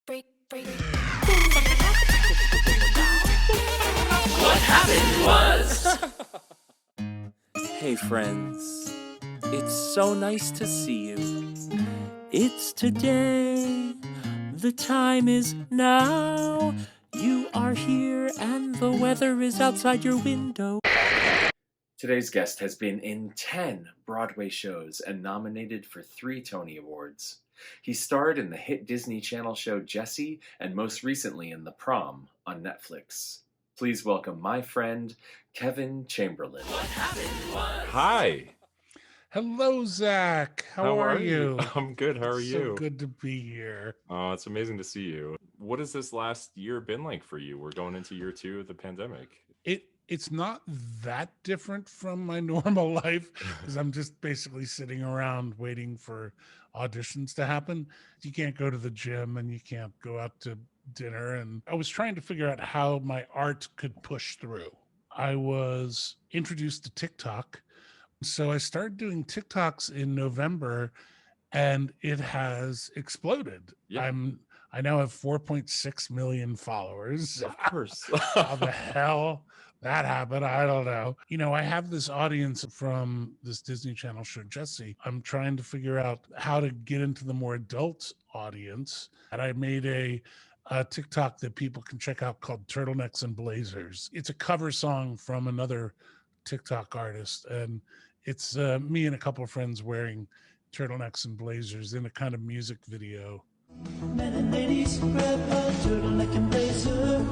What happened was. Hey friends, it's so nice to see you. It's today, the time is now. You are here and the weather is outside your window. Today's guest has been in 10 Broadway shows and nominated for 3 Tony Awards. He starred in the hit Disney Channel show Jessie and most recently in The Prom on Netflix. Please welcome my friend, Kevin Chamberlin. What happened was. Hi. Hello, Zach. How are you? I'm good. How are It's you? So good to be here. Oh, it's amazing to see you. What has this last year been like for you? We're going into year 2 of the pandemic. It's not that different from my normal life because I'm just basically sitting around waiting for auditions to happen. You can't go to the gym and you can't go out to dinner. And I was trying to figure out how my art could push through. I was introduced to TikTok. So I started doing TikToks in November and it has exploded. Yeah. I now have 4.6 million followers. Of course. How the hell that happened, I don't know. You know, I have this audience from this Disney Channel show, Jessie. I'm trying to figure out how to get into the more adult audience. And I made a TikTok that people can check out called Turtlenecks and Blazers. It's a cover song from another TikTok artist. And it's me and a couple of friends wearing turtlenecks and blazers in a kind of music video. Men and ladies, grab a turtleneck and blazer.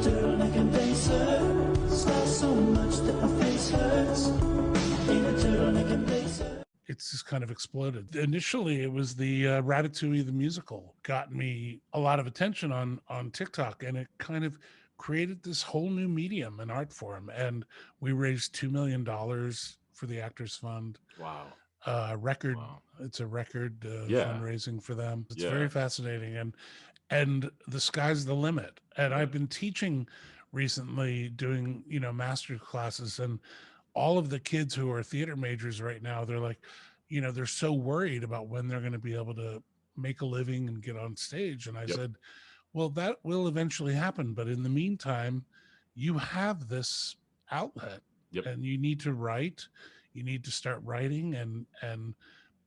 Turtleneck and blazer. Style so much that my face hurts. In a turtleneck and blazer. It's just kind of exploded. Initially, it was the Ratatouille the musical got me a lot of attention on TikTok, and it kind of created this whole new medium and art form. And we raised $2 million for the Actors Fund. Wow. Record. Wow. It's a record Yeah. fundraising for them. It's Yeah. very fascinating, and the sky's the limit. And I've been teaching recently, doing master classes, and all of the kids who are theater majors right now, they're like, they're so worried about when they're going to be able to make a living and get on stage. And I said, well, that will eventually happen, but in the meantime, you have this outlet, and you need to write. You need to start writing and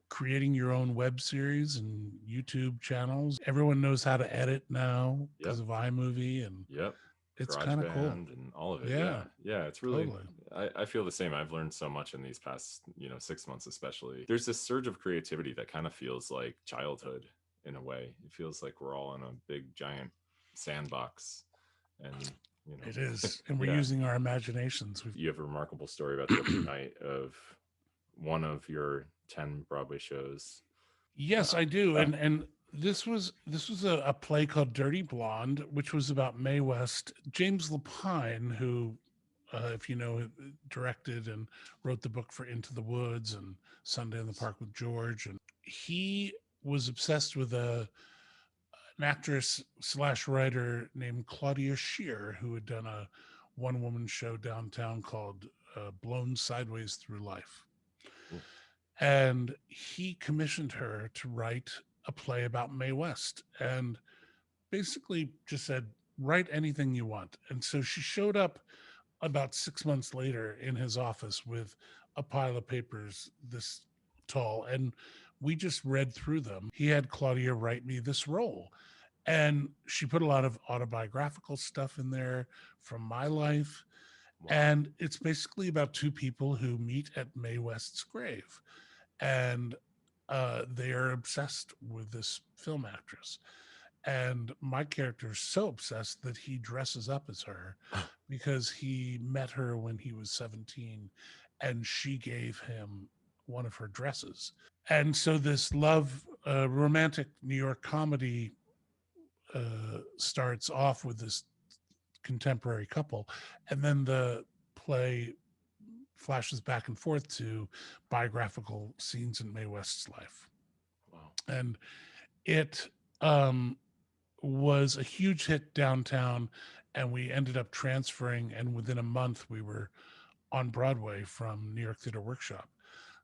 creating your own web series and YouTube channels. Everyone knows how to edit now because of iMovie, and it's kind of cool. And all of it. Yeah. It's really, Totally. I feel the same. I've learned so much in these past, 6 months, especially. There's this surge of creativity that kind of feels like childhood in a way. It feels like we're all in a big, giant sandbox. And, it is. And we're using our imaginations. You have a remarkable story about the opening night of one of your 10 Broadway shows. Yes, I do. And this was a play called Dirty Blonde, which was about Mae West. James Lapine, who, if you know, directed and wrote the book for Into the Woods and Sunday in the Park with George. And he was obsessed with an actress / writer named Claudia Schiffer, who had done a one-woman show downtown called Blown Sideways Through Life. And he commissioned her to write a play about Mae West and basically just said, write anything you want. And so she showed up about 6 months later in his office with a pile of papers this tall, and we just read through them. He had Claudia write me this role, and she put a lot of autobiographical stuff in there from my life. Wow. And it's basically about two people who meet at Mae West's grave, and they are obsessed with this film actress. And my character is so obsessed that he dresses up as her because he met her when he was 17 and she gave him one of her dresses. And so this love, romantic New York comedy starts off with this contemporary couple. And then the play flashes back and forth to biographical scenes in Mae West's life. Wow. And it was a huge hit downtown, and we ended up transferring, and within a month we were on Broadway from New York Theater Workshop.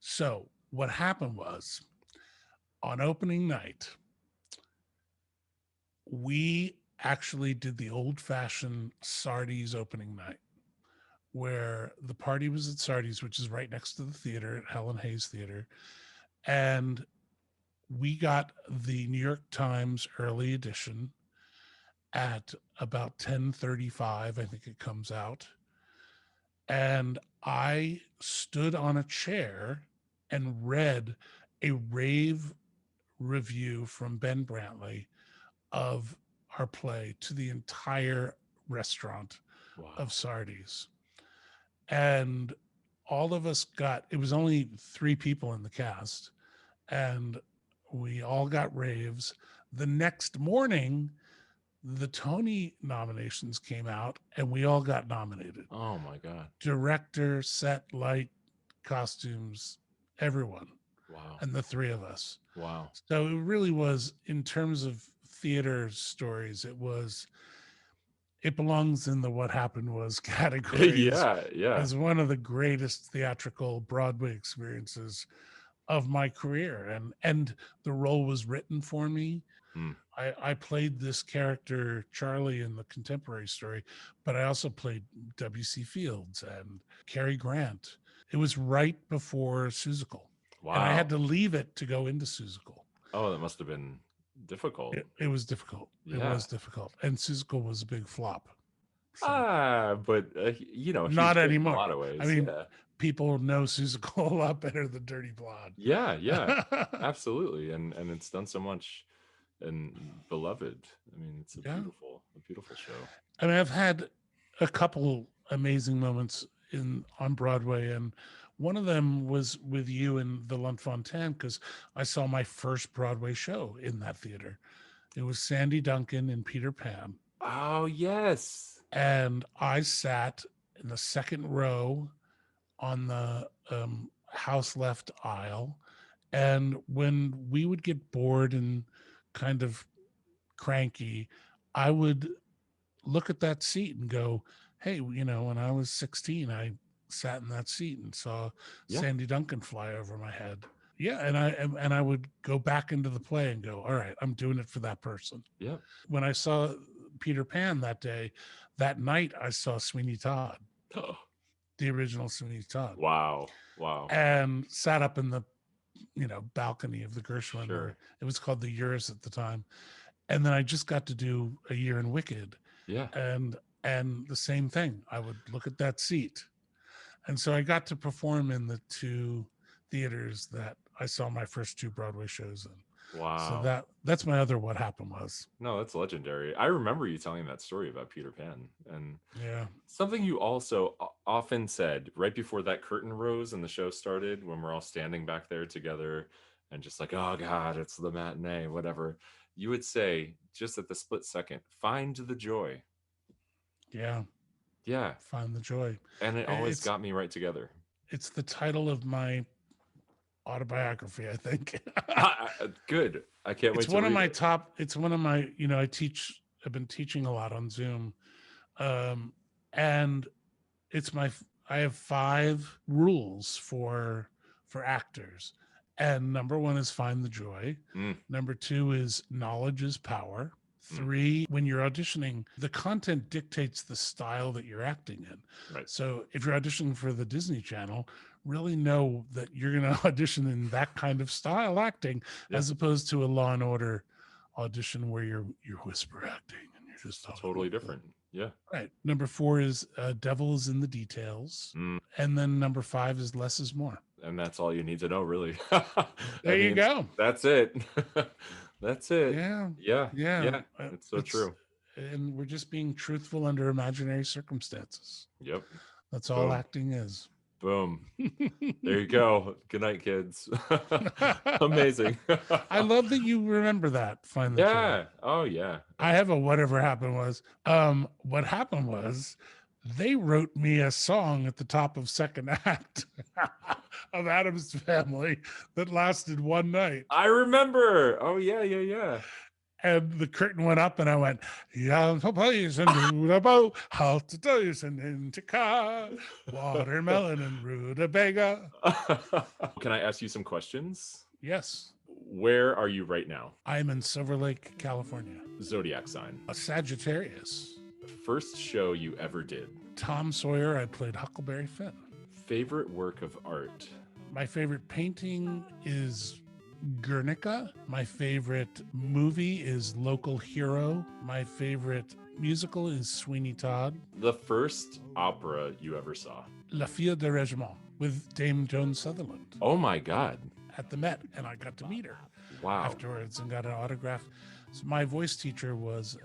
So what happened was, on opening night, we actually did the old-fashioned Sardi's opening night, where the party was at Sardi's, which is right next to the theater at Helen Hayes Theater. And we got the New York Times early edition at about 10:35, I think it comes out. And I stood on a chair and read a rave review from Ben Brantley of our play to the entire restaurant of Sardi's. And all of us it was only 3 people in the cast, and we all got raves. The next morning, the Tony nominations came out, and we all got nominated. Oh my God. Director, set, light, costumes, everyone. Wow. And the 3 of us. Wow. So it really was, in terms of theater stories, it belongs in the what happened was category. Yeah. As one of the greatest theatrical Broadway experiences of my career. And the role was written for me. I played this character, Charlie, in the contemporary story, but I also played W.C. Fields and Cary Grant. It was right before Seussical. Wow. And I had to leave it to go into Seussical. Oh, that must have been difficult. It was difficult. It was difficult. And Seussical was a big flop. So, But not huge anymore. in a lot of ways. I mean, people know Seussical a lot better than Dirty Blonde. Yeah, absolutely. And it's done so much and beloved. I mean, it's a beautiful show. I mean, I've had a couple amazing moments on Broadway, and one of them was with you in the Lunt-Fontanne, because I saw my first Broadway show in that theater. It was Sandy Duncan in Peter Pan. Oh, yes. And I sat in the second row on the house left aisle. And when we would get bored and kind of cranky, I would look at that seat and go, hey, when I was 16, I sat in that seat and saw Sandy Duncan fly over my head. Yeah, and I would go back into the play and go, all right, I'm doing it for that person. Yeah. When I saw Peter Pan that night I saw Sweeney Todd, the original Sweeney Todd. Wow. And sat up in the balcony of the Gershwin. Sure. It was called the Uris at the time. And then I just got to do a year in Wicked. Yeah. And the same thing. I would look at that seat. And so I got to perform in the 2 theaters that I saw my first 2 Broadway shows in. Wow. So that's my other what happened was. No, that's legendary. I remember you telling that story about Peter Pan. And yeah, something you also often said right before that curtain rose and the show started, when we're all standing back there together and just like, oh God, it's the matinee, whatever. You would say, just at the split second, find the joy. Yeah. Find the joy. And it always got me right together. It's the title of my autobiography, I think. Good. I can't wait. It's one of my top. It's one of my. I've been teaching a lot on Zoom, and it's my. I have 5 rules for actors, and number 1 is find the joy. Number 2 is knowledge is power. 3, when you're auditioning, the content dictates the style that you're acting in. Right. So if you're auditioning for the Disney Channel, really know that you're going to audition in that kind of style acting, as opposed to a Law and Order audition where you're whisper acting and you're just totally different. Yeah. Right. Number 4 is devil is in the details. And then number 5 is less is more. And that's all you need to know, really. There you go. That's it. That's it. Yeah. It's so true. And we're just being truthful under imaginary circumstances. Yep. That's all acting is. Boom. There you go. Good night, kids. Amazing. I love that you remember that. Find the joy. Oh, yeah. I have a whatever happened was. What happened was they wrote me a song at the top of second act of Addams Family that lasted one night. I remember. Oh, yeah. And the curtain went up, and I went, "Yeah, please, and rutabaga, how to do you send into car, watermelon and rutabaga." Can I ask you some questions? Yes. Where are you right now? I'm in Silver Lake, California. Zodiac sign. A Sagittarius. First show you ever did. Tom Sawyer, I played Huckleberry Finn. Favorite work of art. My favorite painting is Guernica. My favorite movie is Local Hero. My favorite musical is Sweeney Todd. The first opera you ever saw. La Fille de Regiment with Dame Joan Sutherland Oh my God. at the Met, and I got to meet her Wow. afterwards and got an autograph. So my voice teacher was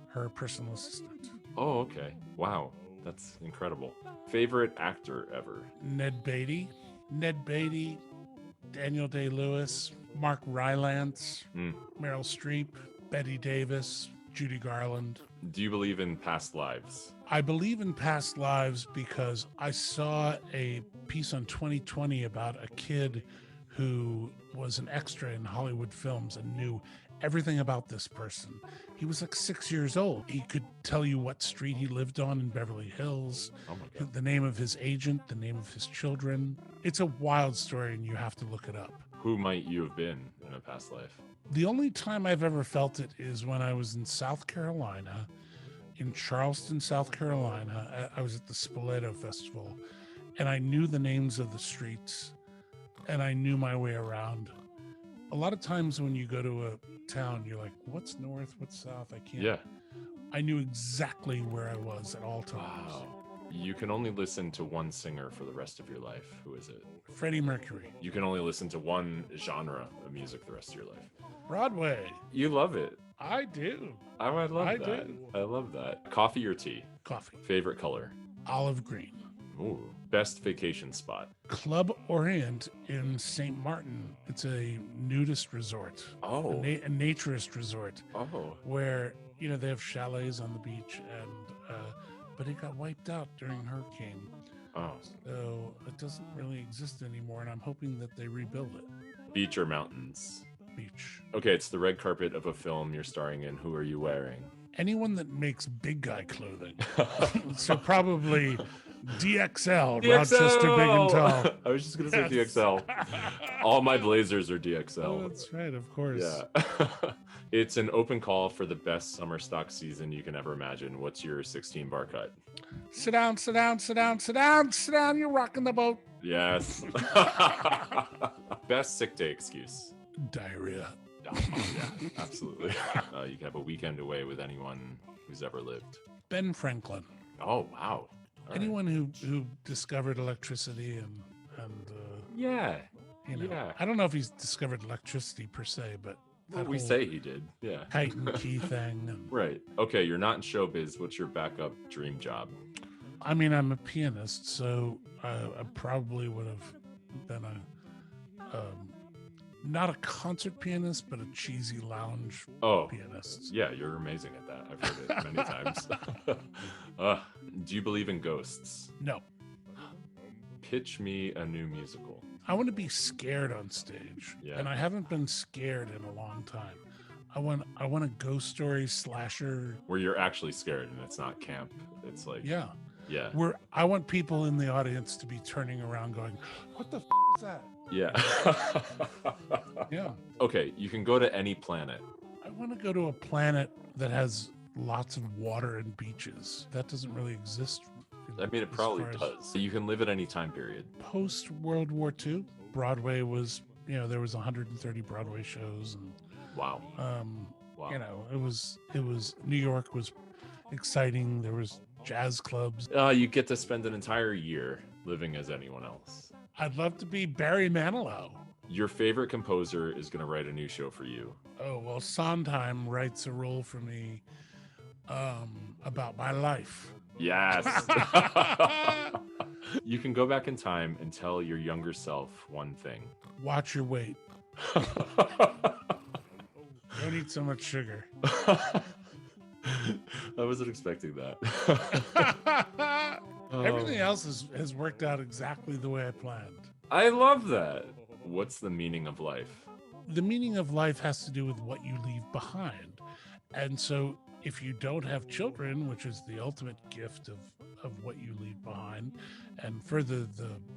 her personal assistant. Oh, okay. Wow. That's incredible. Favorite actor ever. Ned Beatty, Daniel Day-Lewis, Mark Rylance, Meryl Streep, Betty Davis, Judy Garland. Do you believe in past lives? I believe in past lives because I saw a piece on 2020 about a kid who was an extra in Hollywood films and knew everything about this person. He was like 6 years old. He could tell you what street he lived on in Beverly Hills, Oh my God. the name of his agent, the name of his children. It's a wild story and you have to look it up. Who might you have been in a past life? The only time I've ever felt it is when I was in South Carolina, in Charleston, South Carolina. I was at the Spoleto Festival, and I knew the names of the streets, and I knew my way around. A lot of times when you go to a town, you're like, what's north, what's south? I can't. Yeah. I knew exactly where I was at all times. Wow. You can only listen to one singer for the rest of your life. Who is it? Freddie Mercury. You can only listen to one genre of music the rest of your life. Broadway. You love it. I do. Oh, I love I that. do. I love that. Coffee or tea? Coffee. Favorite color? Olive green. Ooh. Best vacation spot? Club Orient in St. Martin. It's a nudist resort. Oh. A naturist resort Oh. where, you know, they have chalets on the beach, and but it got wiped out during hurricane. Oh. So it doesn't really exist anymore, and I'm hoping that they rebuild it. Beach or mountains? Beach. Okay, it's the red carpet of a film you're starring in. Who are you wearing? Anyone that makes big guy clothing. So probably DXL, Rochester Big and Tall. I was just going to say Yes. DXL. All my blazers are Oh, DXL. that's right, of course. Yeah. It's an open call for the best summer stock season you can ever imagine. What's your 16 bar cut? Sit down, sit down, sit down, sit down, sit down. You're rocking the boat. Yes. Best sick day excuse. Diarrhea. Oh, yeah, absolutely. You can have a weekend away with anyone who's ever lived. Ben Franklin. Oh, wow. All right. Anyone who discovered electricity and Yeah. you know, Yeah. I don't know if he's discovered electricity per se, but Well, that we whole say he did. Yeah. kite and key thing. And, Right. Okay, you're not in showbiz. What's your backup dream job? I mean, I'm a pianist, so I probably would have been not a concert pianist, but a cheesy lounge Oh, pianist. yeah, you're amazing at that. I've heard it many times. Do you believe in ghosts? No, Pitch me a new musical. I want to be scared on stage, Yeah. and I haven't been scared in a long time. I want a ghost story slasher. Where you're actually scared and it's not camp. It's like, Yeah, yeah. where I want people in the audience to be turning around, going, "What the is that?" Yeah. Yeah. Okay, you can go to any planet. I want to go to a planet that has lots of water and beaches. That doesn't really exist. I mean, it probably does. You can live at any time period. Post World War II, Broadway was, you know, there was 130 Broadway shows, and Wow. Wow. you know, it was New York was exciting. There was jazz clubs. You get to spend an entire year living as anyone else. I'd love to be Barry Manilow. Your favorite composer is going to write a new show for you. Oh, well, Sondheim writes a role for me about my life. Yes. You can go back in time and tell your younger self one thing. Watch your weight. Don't eat so much sugar. I wasn't expecting that. Everything else has worked out exactly the way I planned. I love that. What's the meaning of life? The meaning of life has to do with what you leave behind. And so if you don't have children, which is the ultimate gift of what you leave behind, and further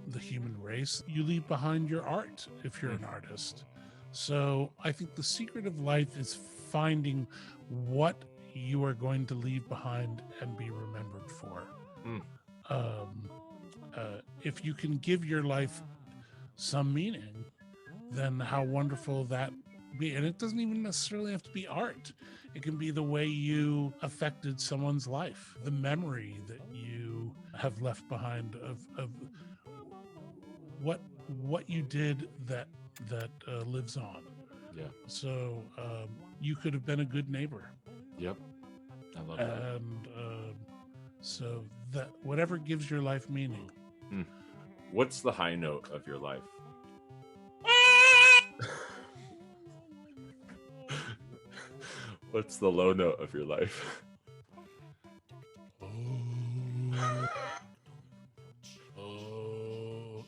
the human race, you leave behind your art if you're an artist. So I think the secret of life is finding what you are going to leave behind and be remembered for. Mm. If you can give your life some meaning, then how wonderful that be. And it doesn't even necessarily have to be art. It can be the way you affected someone's life, the memory that you have left behind of what you did that lives on. Yeah. So you could have been a good neighbor. Yep. I love that. And so that whatever gives your life meaning. What's the high note of your life? What's the low note of your life?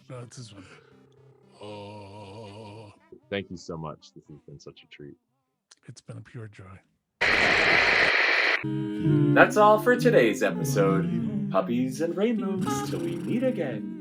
No, it's this one. Thank you so much. This has been such a treat. It's been a pure joy. That's all for today's episode. Puppies and rainbows till we meet again.